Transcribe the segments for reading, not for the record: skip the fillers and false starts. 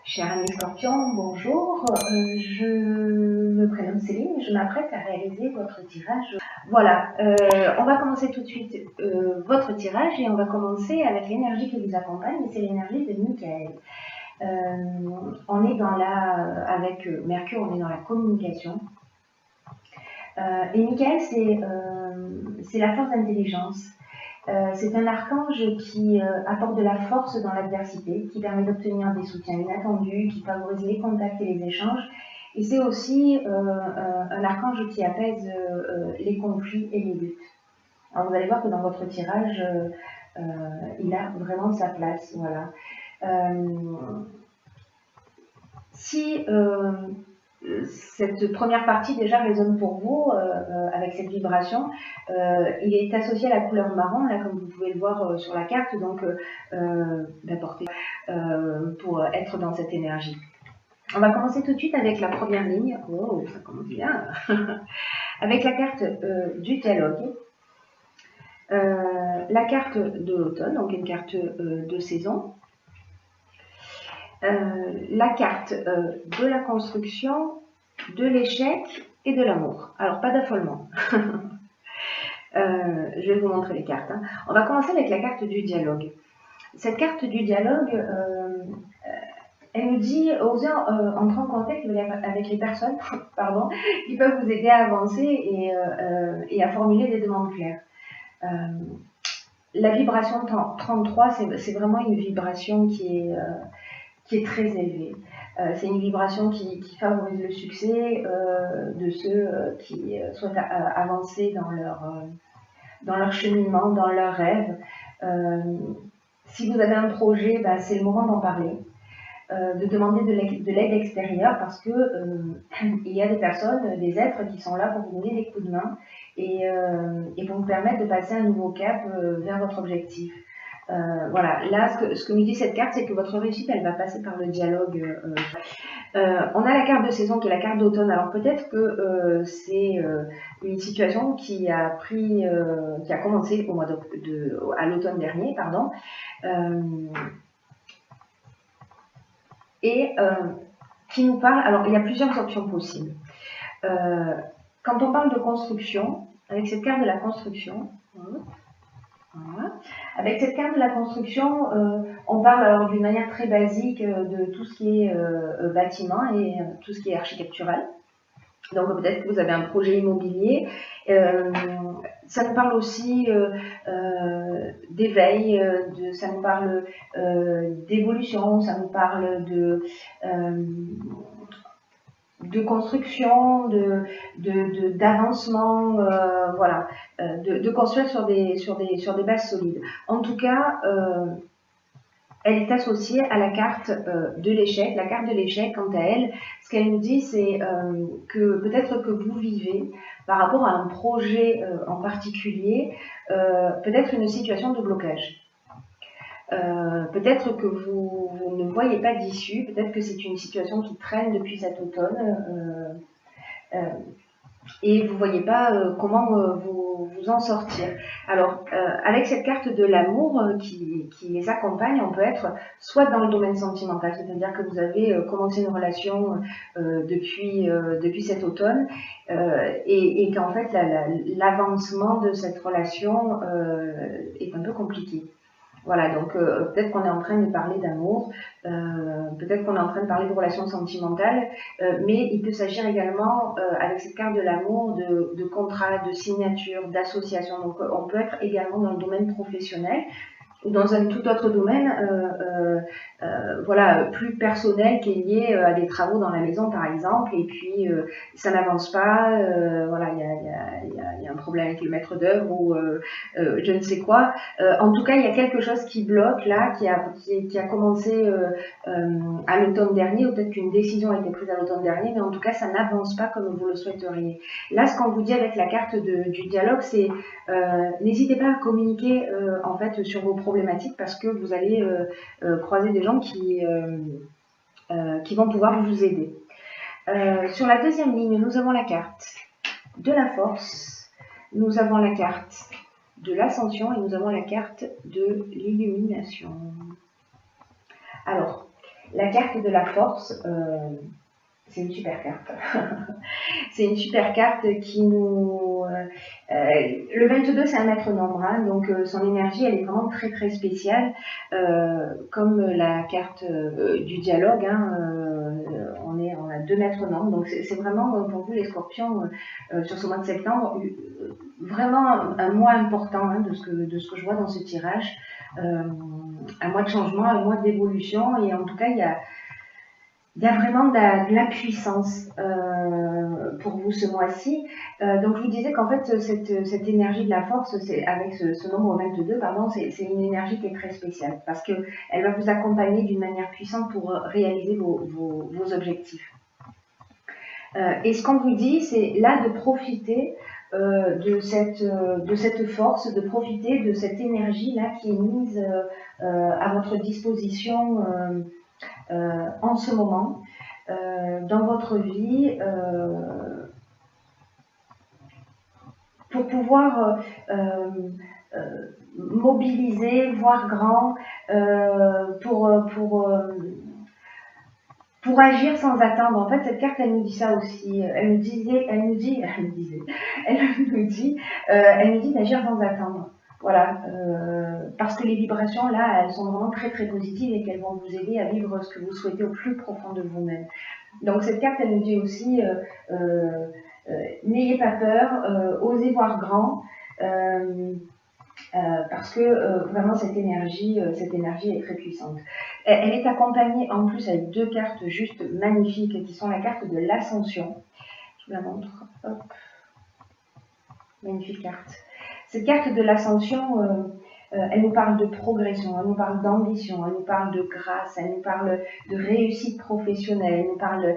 Cher ami Scorpion, bonjour. Je me prénomme Céline, je m'apprête à réaliser votre tirage. Voilà, on va commencer tout de suite votre tirage et on va commencer avec l'énergie qui vous accompagne, et c'est l'énergie de Michael. On est dans avec Mercure, on est dans la communication. Et Michael, c'est la force d'intelligence. C'est un archange qui apporte de la force dans l'adversité, qui permet d'obtenir des soutiens inattendus, qui favorise les contacts et les échanges. Et c'est aussi un archange qui apaise les conflits et les luttes. Alors vous allez voir que dans votre tirage, il a vraiment sa place. Voilà. Si cette première partie déjà résonne pour vous avec cette vibration, il est associé à la couleur marron, là comme vous pouvez le voir sur la carte, donc d'apporter pour être dans cette énergie. On va commencer tout de suite avec la première ligne. Oh, ça commence bien. Avec la carte du dialogue, la carte de l'automne, donc une carte de saison. La carte de la construction, de l'échec et de l'amour. Alors, pas d'affolement. Je vais vous montrer les cartes. Hein. On va commencer avec la carte du dialogue. Cette carte du dialogue, elle nous dit, osez entrer en contact avec les personnes pardon, qui peuvent vous aider à avancer et à formuler des demandes claires. La vibration 33, c'est vraiment une vibration qui est très élevée. C'est une vibration qui favorise le succès de ceux qui souhaitent avancer dans leur cheminement, dans leurs rêves. Si vous avez un projet, c'est le moment d'en parler, de demander de l'aide extérieure parce que il y a des personnes, des êtres qui sont là pour vous donner des coups de main et pour vous permettre de passer un nouveau cap vers votre objectif. Voilà, là, ce que nous dit cette carte, c'est que votre réussite, elle va passer par le dialogue. On a la carte de saison qui est la carte d'automne. Alors peut-être que c'est une situation qui a commencé au mois à l'automne dernier, pardon, et qui nous parle. Alors il y a plusieurs options possibles. Quand on parle de construction, avec cette carte de la construction. Voilà. Avec cette carte de la construction, on parle alors d'une manière très basique de tout ce qui est bâtiment et tout ce qui est architectural. Donc peut-être que vous avez un projet immobilier. Ça nous parle aussi d'éveil, ça nous parle d'évolution, ça nous parle de construction, d'avancement, voilà, de construire sur des bases solides. En tout cas, elle est associée à la carte de l'échec. La carte de l'échec, quant à elle, ce qu'elle nous dit, c'est que peut-être que vous vivez, par rapport à un projet en particulier, peut-être une situation de blocage. Peut-être que vous ne voyez pas d'issue, peut-être que c'est une situation qui traîne depuis cet automne et vous ne voyez pas comment vous en sortir. Alors, avec cette carte de l'amour qui les accompagne, on peut être soit dans le domaine sentimental, c'est-à-dire que vous avez commencé une relation depuis cet automne et qu'en fait l'avancement de cette relation est un peu compliqué. Voilà, donc peut-être qu'on est en train de parler d'amour, peut-être qu'on est en train de parler de relations sentimentales, mais il peut s'agir également, avec cette carte de l'amour, de contrat, de signature, d'association. Donc on peut être également dans le domaine professionnel ou dans un tout autre domaine, voilà, plus personnel qui est lié à des travaux dans la maison par exemple, et puis ça n'avance pas, voilà, il y a un problème avec le maître d'œuvre ou je ne sais quoi. En tout cas, il y a quelque chose qui bloque là, qui a commencé à l'automne dernier, ou peut-être qu'une décision a été prise à l'automne dernier, mais en tout cas, ça n'avance pas comme vous le souhaiteriez. Là, ce qu'on vous dit avec la carte du dialogue, c'est n'hésitez pas à communiquer en fait sur vos problématiques parce que vous allez croiser des gens qui vont pouvoir vous aider. Sur la deuxième ligne, nous avons la carte de la force, nous avons la carte de l'ascension et nous avons la carte de l'illumination. Alors, la carte de la force, c'est une super carte. C'est une super carte qui nous... le 22, c'est un maître nombre, hein, donc son énergie, elle est vraiment très très spéciale, comme la carte du dialogue, hein, on a 2 maîtres nombres, donc c'est vraiment pour vous les scorpions, sur ce mois de septembre, vraiment un mois important, hein, de ce que je vois dans ce tirage, un mois de changement, un mois d'évolution, et en tout cas, il y a vraiment de la puissance pour vous ce mois-ci. Donc je vous disais qu'en fait cette énergie de la force, avec ce nombre 22, pardon, c'est une énergie qui est très spéciale parce qu'elle va vous accompagner d'une manière puissante pour réaliser vos objectifs. Et ce qu'on vous dit, c'est là de profiter de cette force, de profiter de cette énergie-là qui est mise à votre disposition en ce moment, dans votre vie, pour pouvoir mobiliser, voir grand, pour agir sans attendre. En fait, cette carte, elle nous dit ça aussi. Elle nous dit d'agir sans attendre. Voilà, parce que les vibrations là, elles sont vraiment très très positives et qu'elles vont vous aider à vivre ce que vous souhaitez au plus profond de vous-même. Donc cette carte, elle nous dit aussi, n'ayez pas peur, osez voir grand, parce que vraiment cette énergie est très puissante. Elle est accompagnée en plus avec 2 cartes juste magnifiques qui sont la carte de l'ascension. Je vous la montre. Hop. Magnifique carte. Cette carte de l'ascension, elle nous parle de progression, elle nous parle d'ambition, elle nous parle de grâce, elle nous parle de réussite professionnelle, elle nous parle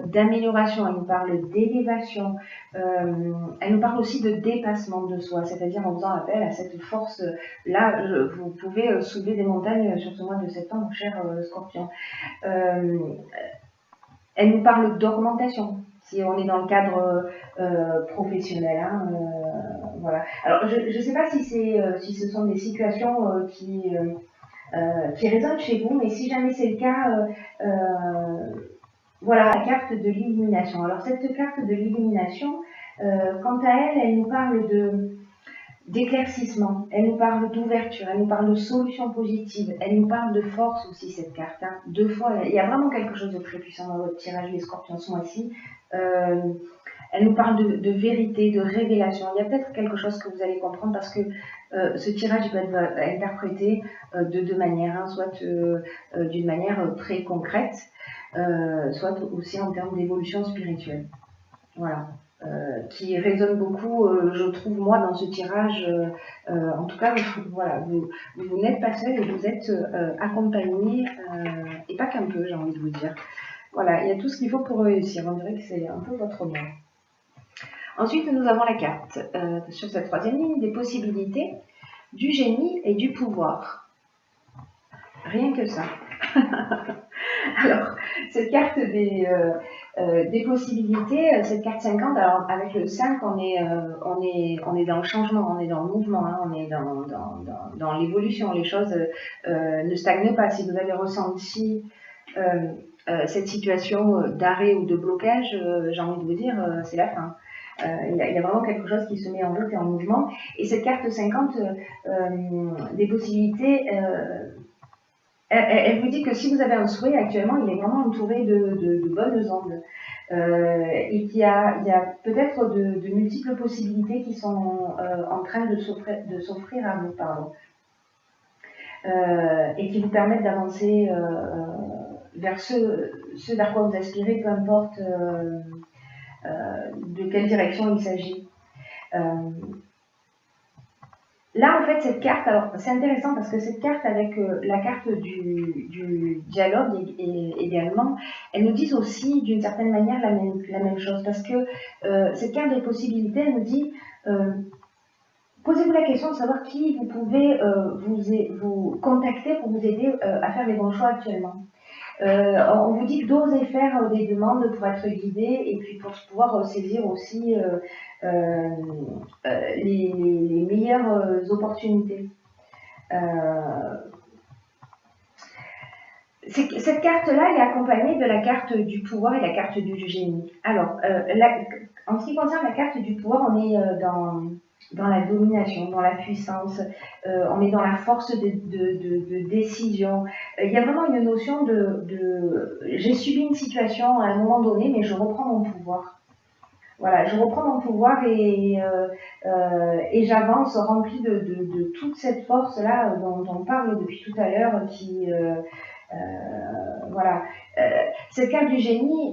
d'amélioration, elle nous parle d'élévation, elle nous parle aussi de dépassement de soi, c'est-à-dire en faisant appel à cette force-là, vous pouvez soulever des montagnes sur ce mois de septembre, cher Scorpion. Elle nous parle d'augmentation, si on est dans le cadre professionnel, hein, voilà. Alors, je ne sais pas si ce sont des situations qui résonnent chez vous, mais si jamais c'est le cas, voilà, la carte de l'illumination. Alors, cette carte de l'illumination, quant à elle, elle nous parle d'éclaircissement, elle nous parle d'ouverture, elle nous parle de solutions positives, elle nous parle de force aussi, cette carte. Hein. 2 fois, il y a vraiment quelque chose de très puissant dans votre tirage, les scorpions, ce mois-ci. Elle nous parle de vérité, de révélation. Il y a peut-être quelque chose que vous allez comprendre parce que ce tirage peut être interprété de 2 manières, hein, soit d'une manière très concrète, soit aussi en termes d'évolution spirituelle. Voilà. Qui résonne beaucoup, je trouve, moi, dans ce tirage. En tout cas, voilà, vous n'êtes pas seul et vous êtes accompagné, et pas qu'un peu, j'ai envie de vous dire. Voilà, il y a tout ce qu'il faut pour réussir. On dirait que c'est un peu votre monde. Ensuite, nous avons la carte, sur cette 3e ligne, des possibilités, du génie et du pouvoir. Rien que ça. Alors, cette carte des possibilités, cette carte 50, alors avec le 5, on est dans le changement, on est dans le mouvement, hein, on est dans l'évolution. Les choses ne stagnent pas. Si vous avez ressenti cette situation d'arrêt ou de blocage, j'ai envie de vous dire, c'est la fin. Il y a vraiment quelque chose qui se met en route et en mouvement. Et cette carte 50 des possibilités, elle vous dit que si vous avez un souhait actuellement, il est vraiment entouré de bonnes ondes. Et qu'il y a peut-être de multiples possibilités qui sont en train de s'offrir à vous, pardon. Et qui vous permettent d'avancer vers ce vers quoi vous aspirez, peu importe de quelle direction il s'agit. Là, en fait, cette carte, alors c'est intéressant parce que cette carte avec la carte du dialogue également, elles nous disent aussi d'une certaine manière la même chose parce que cette carte des possibilités, elle nous dit posez-vous la question de savoir qui vous pouvez vous contacter pour vous aider à faire les bons choix actuellement. On vous dit d'oser faire des demandes pour être guidé et puis pour pouvoir saisir aussi les meilleures opportunités. Cette carte-là est accompagnée de la carte du pouvoir et la carte du génie. Alors, en ce qui concerne la carte du pouvoir, on est dans la domination, dans la puissance, on est dans la force de décision. Il y a vraiment une notion j'ai subi une situation à un moment donné, mais je reprends mon pouvoir. Voilà, je reprends mon pouvoir et j'avance rempli de toute cette force-là dont on parle depuis tout à l'heure, voilà. Cette carte du génie,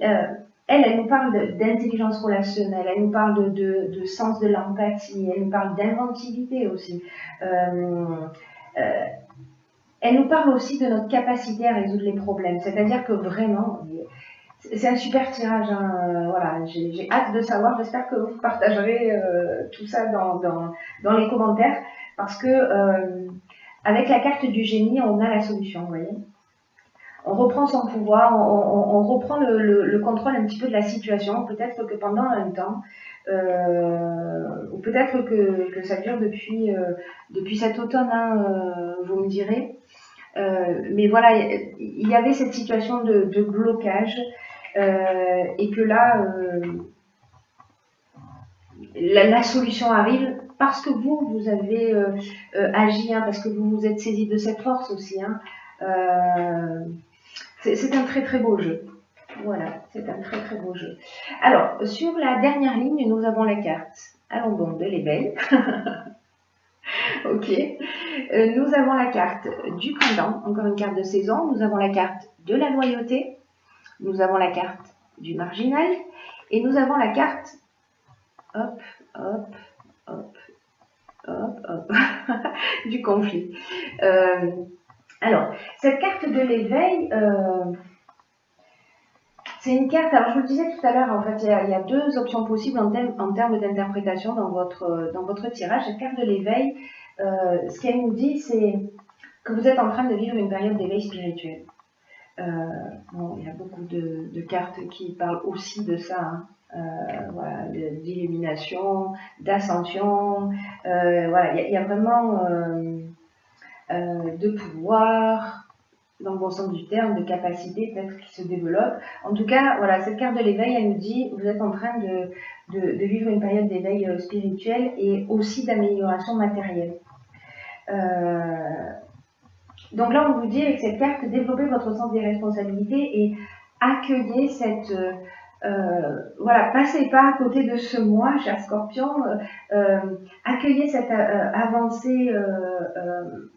elle nous parle d'intelligence relationnelle, elle nous parle de sens de l'empathie, elle nous parle d'inventivité aussi. Elle nous parle aussi de notre capacité à résoudre les problèmes, c'est-à-dire que vraiment, c'est un super tirage, hein. Voilà, j'ai hâte de savoir, j'espère que vous partagerez tout ça dans les commentaires, parce que avec la carte du génie, on a la solution, vous voyez. On reprend son pouvoir, on reprend le contrôle un petit peu de la situation, peut-être que pendant un temps, ou peut-être que ça dure depuis cet automne, hein, vous me direz. Mais voilà, il y avait cette situation de blocage, et que là, la solution arrive parce que vous avez agi, hein, parce que vous vous êtes saisi de cette force aussi, hein. C'est un très très beau jeu. Voilà, c'est un très très beau jeu. Alors, sur la dernière ligne, nous avons la carte, allons donc, de l'éveil. Ok. Nous avons la carte du printemps, encore une carte de saison. Nous avons la carte de la loyauté. Nous avons la carte du marginal. Et nous avons la carte, hop, hop, hop, hop, hop, du conflit. Alors, cette carte de l'éveil, c'est une carte, alors je vous le disais tout à l'heure, en fait, il y a deux options possibles en termes d'interprétation dans votre tirage. Cette carte de l'éveil, ce qu'elle nous dit, c'est que vous êtes en train de vivre une période d'éveil spirituel. Bon, il y a beaucoup de cartes qui parlent aussi de ça, hein. Voilà, d'illumination, d'ascension, voilà, il y a vraiment de pouvoir, dans le bon sens du terme, de capacité peut-être qui se développe. En tout cas, voilà, cette carte de l'éveil, elle nous dit, vous êtes en train de vivre une période d'éveil spirituel et aussi d'amélioration matérielle. Donc là, on vous dit avec cette carte, développez votre sens des responsabilités et accueillez cette... voilà, passez pas à côté de ce mois, cher Scorpion, accueillez cette avancée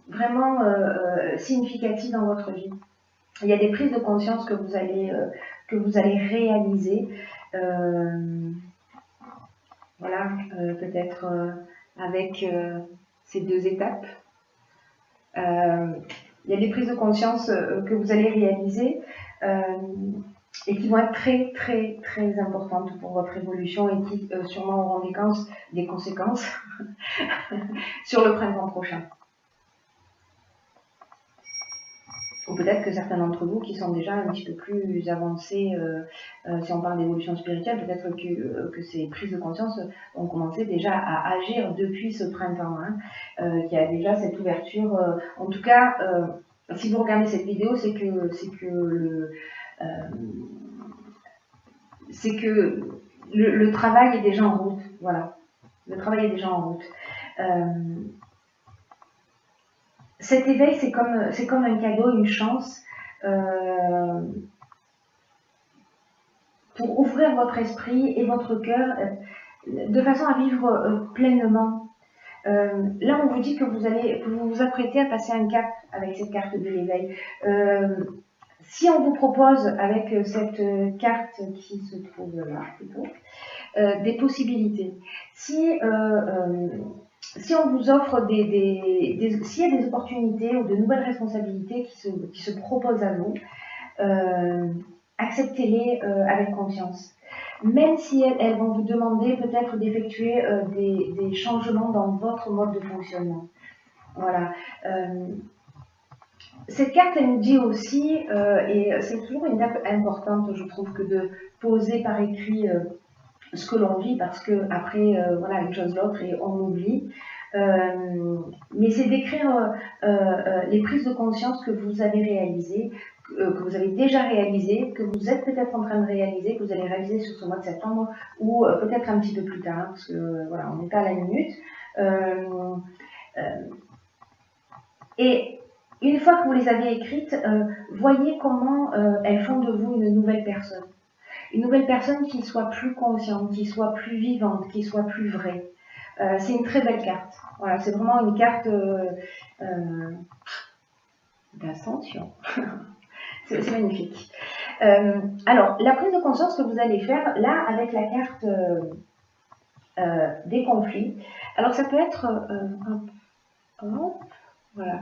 vraiment significative dans votre vie. Il y a des prises de conscience que vous allez réaliser. Voilà, peut-être avec ces deux étapes. Il y a des prises de conscience que vous allez réaliser et qui vont être très très très importantes pour votre évolution et qui sûrement auront des conséquences sur le printemps prochain. Ou peut-être que certains d'entre vous qui sont déjà un petit peu plus avancés, si on parle d'évolution spirituelle, peut-être que ces prises de conscience ont commencé déjà à agir depuis ce printemps, hein, qu'il y a déjà cette ouverture. En tout cas, si vous regardez cette vidéo, c'est que le travail est déjà en route. Voilà, le travail est déjà en route. Cet éveil, c'est comme un cadeau, une chance pour ouvrir votre esprit et votre cœur de façon à vivre pleinement. Là, on vous dit que vous vous apprêtez à passer un cap avec cette carte de l'éveil. Si on vous propose avec cette carte qui se trouve là plutôt, des possibilités, si on vous offre s'il y a des opportunités ou de nouvelles responsabilités qui se proposent à vous, acceptez-les avec confiance. Même si elles vont vous demander peut-être d'effectuer des changements dans votre mode de fonctionnement. Voilà. Cette carte, elle nous dit aussi, et c'est toujours une étape importante, je trouve, que de poser par écrit ce que l'on vit, parce que après, voilà, une chose l'autre et on oublie. Mais c'est d'écrire les prises de conscience que vous avez réalisées, que vous avez déjà réalisé, que vous êtes peut-être en train de réaliser, que vous allez réaliser sur ce mois de septembre ou peut-être un petit peu plus tard, hein, parce que voilà, on n'est pas à la minute. Et une fois que vous les avez écrites, voyez comment elles font de vous une nouvelle personne. Une nouvelle personne qui soit plus consciente, qui soit plus vivante, qui soit plus vraie. C'est une très belle carte. Voilà, c'est vraiment une carte d'ascension. C'est magnifique. Alors, la prise de conscience que vous allez faire, là, avec la carte des conflits, alors ça peut être... voilà.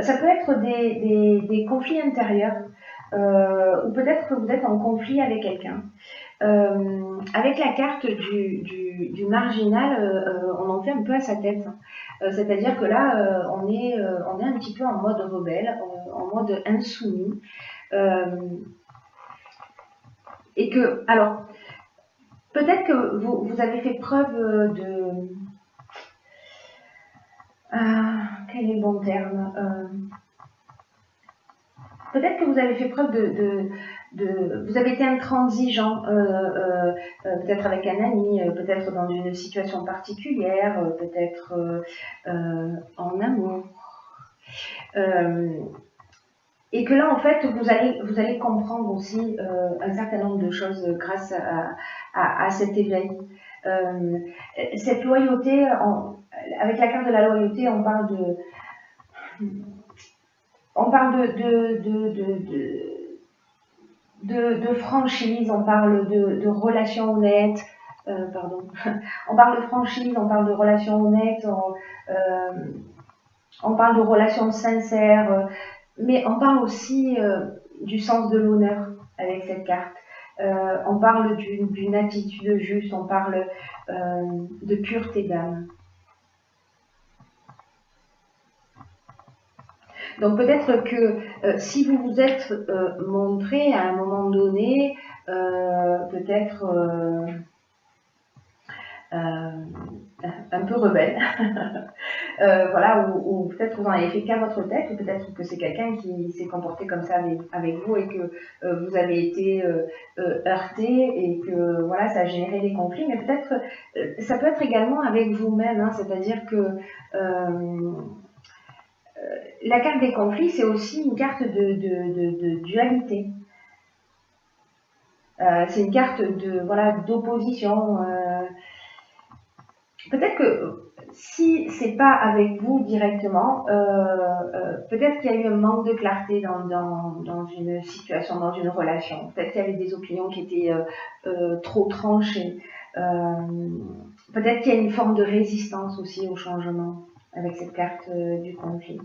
Ça peut être des conflits intérieurs, ou peut-être que vous êtes en conflit avec quelqu'un. Avec la carte du marginal, on en fait un peu à sa tête. C'est-à-dire que là, on est un petit peu en mode rebelle, en mode insoumis. Et que, alors, peut-être que vous avez fait preuve de... quel est le bon terme peut-être que vous avez fait preuve vous avez été intransigeant, peut-être avec un ami, peut-être dans une situation particulière, peut-être en amour. Et que là, en fait, vous allez comprendre aussi un certain nombre de choses grâce à cet éveil. Cette loyauté, avec la carte de la loyauté, on parle de franchise, on parle de relations honnêtes, pardon, on parle de franchise, on parle de relations honnêtes, on parle de relations sincères, mais on parle aussi du sens de l'honneur avec cette carte. On parle d'une attitude juste, on parle de pureté d'âme. Donc peut-être que si vous vous êtes montré à un moment donné, peut-être un peu rebelle, voilà, ou peut-être vous en avez fait qu'à votre tête, ou peut-être que c'est quelqu'un qui s'est comporté comme ça avec vous et que vous avez été heurté et que voilà, ça a généré des conflits, mais peut-être ça peut être également avec vous-même, hein, c'est-à-dire que la carte des conflits, c'est aussi une carte de dualité. C'est une carte d'opposition. Peut-être que si c'est pas avec vous directement, peut-être qu'il y a eu un manque de clarté dans une situation, dans une relation. Peut-être qu'il y avait des opinions qui étaient trop tranchées. Peut-être qu'il y a une forme de résistance aussi au changement avec cette carte du conflit,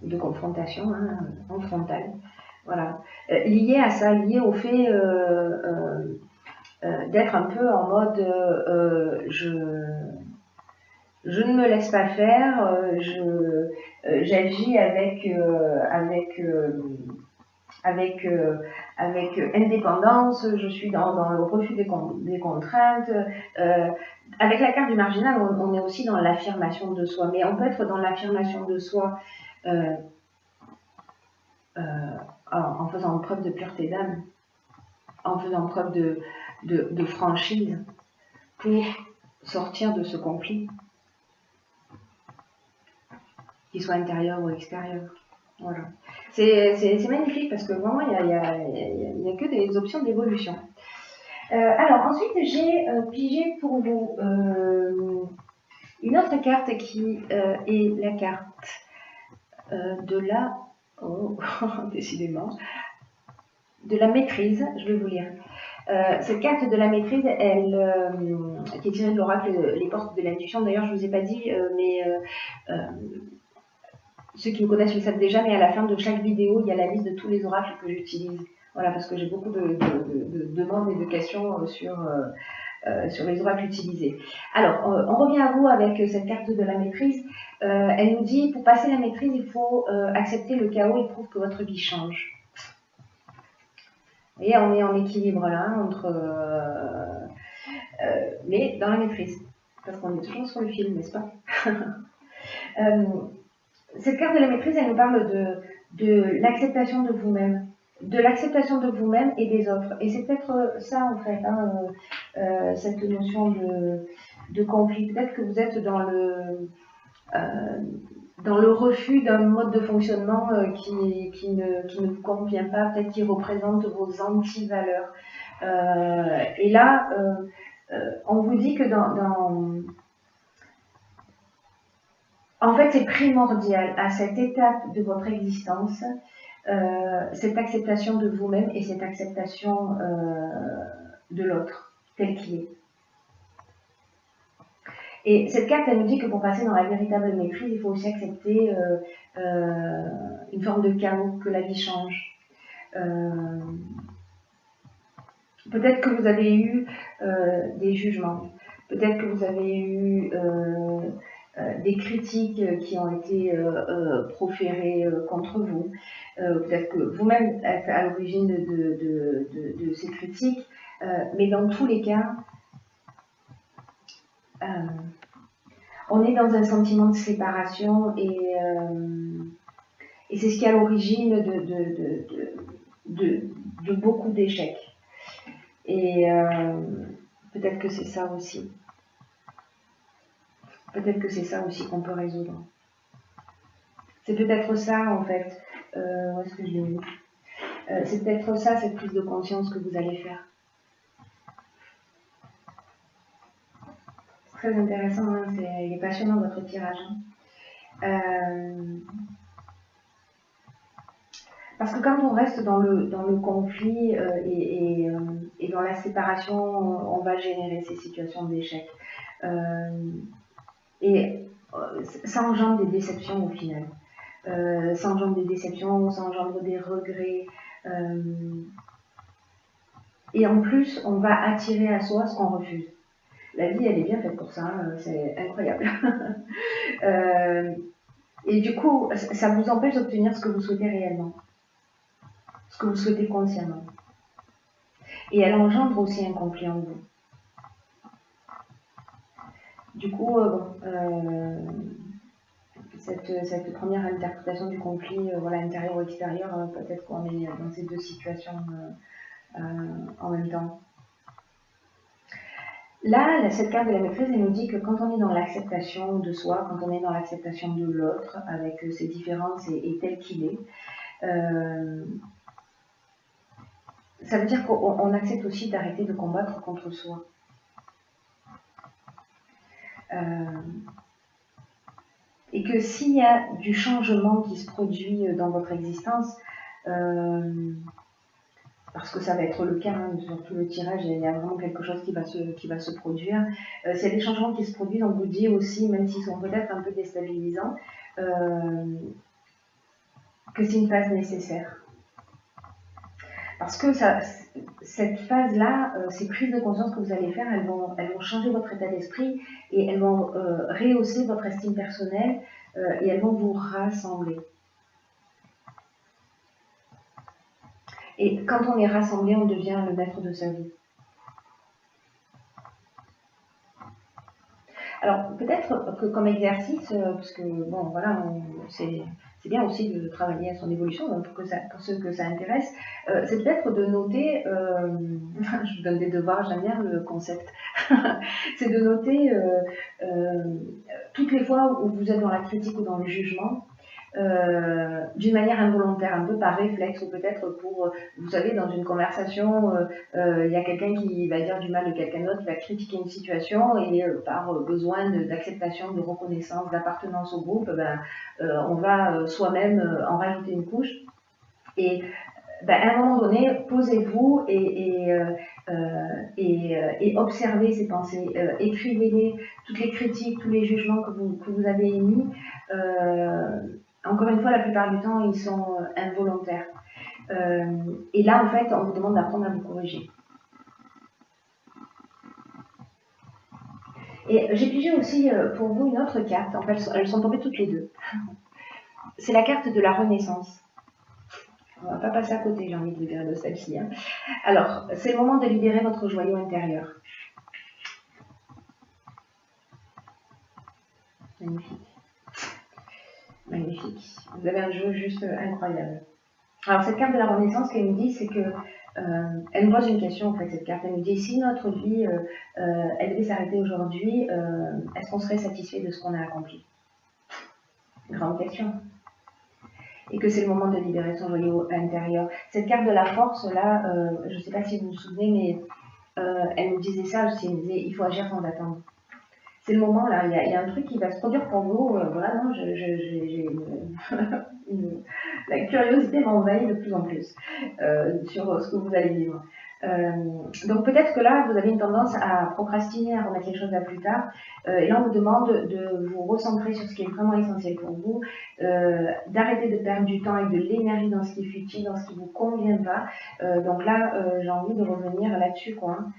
de confrontation, hein, en frontal. Voilà. Lié à ça, lié au fait d'être un peu en mode je ne me laisse pas faire, j'agis avec indépendance, je suis dans le refus des contraintes. Avec la carte du marginal, on est aussi dans l'affirmation de soi, mais on peut être dans l'affirmation de soi en faisant preuve de pureté d'âme, en faisant preuve de franchise pour sortir de ce conflit, qu'il soit intérieur ou extérieur. Voilà. C'est magnifique parce que vraiment il n'y a que des options d'évolution. Alors ensuite j'ai pigé pour vous une autre carte qui est la carte de la décidément de la maîtrise. Je vais vous lire. Cette carte de la maîtrise, qui est tirée de l'oracle Les Portes de l'intuition. D'ailleurs, je ne vous ai pas dit, mais ceux qui me connaissent le savent déjà, mais à la fin de chaque vidéo, il y a la liste de tous les oracles que j'utilise. Voilà, parce que j'ai beaucoup de demandes et de questions sur les oracles utilisés. Alors, on revient à vous avec cette carte de la maîtrise. Elle nous dit, pour passer la maîtrise, il faut accepter le chaos et prouver que votre vie change. Vous voyez, on est en équilibre là, mais dans la maîtrise. Parce qu'on est toujours sur le fil, n'est-ce pas? Cette carte de la maîtrise, elle nous parle de l'acceptation de vous-même. De l'acceptation de vous-même et des autres. Et c'est peut-être ça, en fait, hein, cette notion de conflit. Peut-être que vous êtes dans le refus d'un mode de fonctionnement qui ne vous convient pas, peut-être qui représente vos anti-valeurs. Et là, on vous dit que en fait, c'est primordial à cette étape de votre existence, cette acceptation de vous-même et cette acceptation de l'autre, tel qu'il est. Et cette carte, elle nous dit que pour passer dans la véritable maîtrise, il faut aussi accepter une forme de chaos, que la vie change. Peut-être que vous avez eu des jugements, peut-être que vous avez eu des critiques qui ont été proférées contre vous, peut-être que vous-même êtes à l'origine de ces critiques, mais dans tous les cas, on est dans un sentiment de séparation et c'est ce qui est à l'origine de beaucoup d'échecs. Et peut-être que c'est ça aussi. Peut-être que c'est ça aussi qu'on peut résoudre. C'est peut-être ça, en fait. Où est-ce que je l'ai mis ? C'est peut-être ça, cette prise de conscience que vous allez faire. C'est très intéressant, hein, il est passionnant votre tirage. Parce que quand on reste dans le conflit et dans la séparation, on va générer ces situations d'échec. Et ça engendre des déceptions au final. Ça engendre des déceptions, ça engendre des regrets. Et en plus, on va attirer à soi ce qu'on refuse. La vie, elle est bien faite pour ça, hein, c'est incroyable. Et du coup, ça vous empêche d'obtenir ce que vous souhaitez réellement, ce que vous souhaitez consciemment. Et elle engendre aussi un conflit en vous. Du coup, cette première interprétation du conflit, voilà, intérieur ou extérieur, peut-être qu'on est dans ces deux situations en même temps. Là, cette carte de la maîtrise, elle nous dit que quand on est dans l'acceptation de soi, quand on est dans l'acceptation de l'autre, avec ses différences et tel qu'il est, ça veut dire qu'on accepte aussi d'arrêter de combattre contre soi. Et que s'il y a du changement qui se produit dans votre existence, parce que ça va être le cas, hein, sur tout le tirage, il y a vraiment quelque chose qui va se produire. S'il y a des changements qui se produisent, on vous dit aussi, même s'ils sont peut-être un peu déstabilisants, que c'est une phase nécessaire. Parce que cette phase-là, ces prises de conscience que vous allez faire, elles vont changer votre état d'esprit et elles vont rehausser votre estime personnelle et elles vont vous rassembler. Et quand on est rassemblé, on devient le maître de sa vie. Alors, peut-être que comme exercice, parce que, bon, voilà, c'est bien aussi de travailler à son évolution, donc pour ceux que ça intéresse, c'est peut-être de noter, je vous donne des devoirs, j'aime bien le concept, c'est de noter toutes les fois où vous êtes dans la critique ou dans le jugement, d'une manière involontaire, un peu par réflexe, ou peut-être pour, vous savez, dans une conversation, il y a quelqu'un qui va dire du mal de quelqu'un d'autre, qui va critiquer une situation, et par besoin d'acceptation, de reconnaissance, d'appartenance au groupe, on va soi-même en rajouter une couche. Et à un moment donné, posez-vous et observez ces pensées, écrivez-les, toutes les critiques, tous les jugements que vous avez émis. Encore une fois, la plupart du temps, ils sont involontaires. Et là, en fait, on vous demande d'apprendre à vous corriger. Et j'ai pigé aussi pour vous une autre carte. En fait, elles sont tombées toutes les deux. C'est la carte de la Renaissance. On ne va pas passer à côté, j'ai envie de vous dire, de celle-ci. Hein. Alors, c'est le moment de libérer votre joyau intérieur. Magnifique. magnifique. Vous avez un jeu juste incroyable. Alors cette carte de la Renaissance, ce qu'elle nous dit, c'est que elle nous pose une question en fait, cette carte. Elle nous dit si notre vie, elle devait s'arrêter aujourd'hui, est-ce qu'on serait satisfait de ce qu'on a accompli? Grande question. Et que c'est le moment de libérer son joyau intérieur. Cette carte de la force là, je ne sais pas si vous vous souvenez, mais elle nous disait ça aussi, elle nous disait il faut agir sans attendre. C'est le moment là, il y a un truc qui va se produire pour vous, vraiment, la curiosité m'envahit de plus en plus sur ce que vous allez vivre. Donc peut-être que là, vous avez une tendance à procrastiner, à remettre les choses à plus tard. Et là, on vous demande de vous recentrer sur ce qui est vraiment essentiel pour vous, d'arrêter de perdre du temps et de l'énergie dans ce qui est futile, dans ce qui ne vous convient pas. Donc là, j'ai envie de revenir là-dessus, quoi, hein,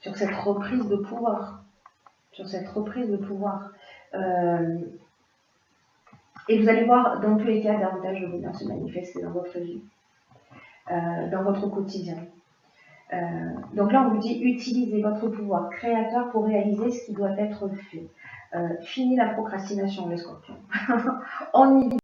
sur cette reprise de pouvoir. Et vous allez voir, dans tous les cas, davantage de bonheur se manifester dans votre vie, dans votre quotidien. Donc là, on vous dit, utilisez votre pouvoir créateur pour réaliser ce qui doit être fait. Fini la procrastination, les scorpions. On y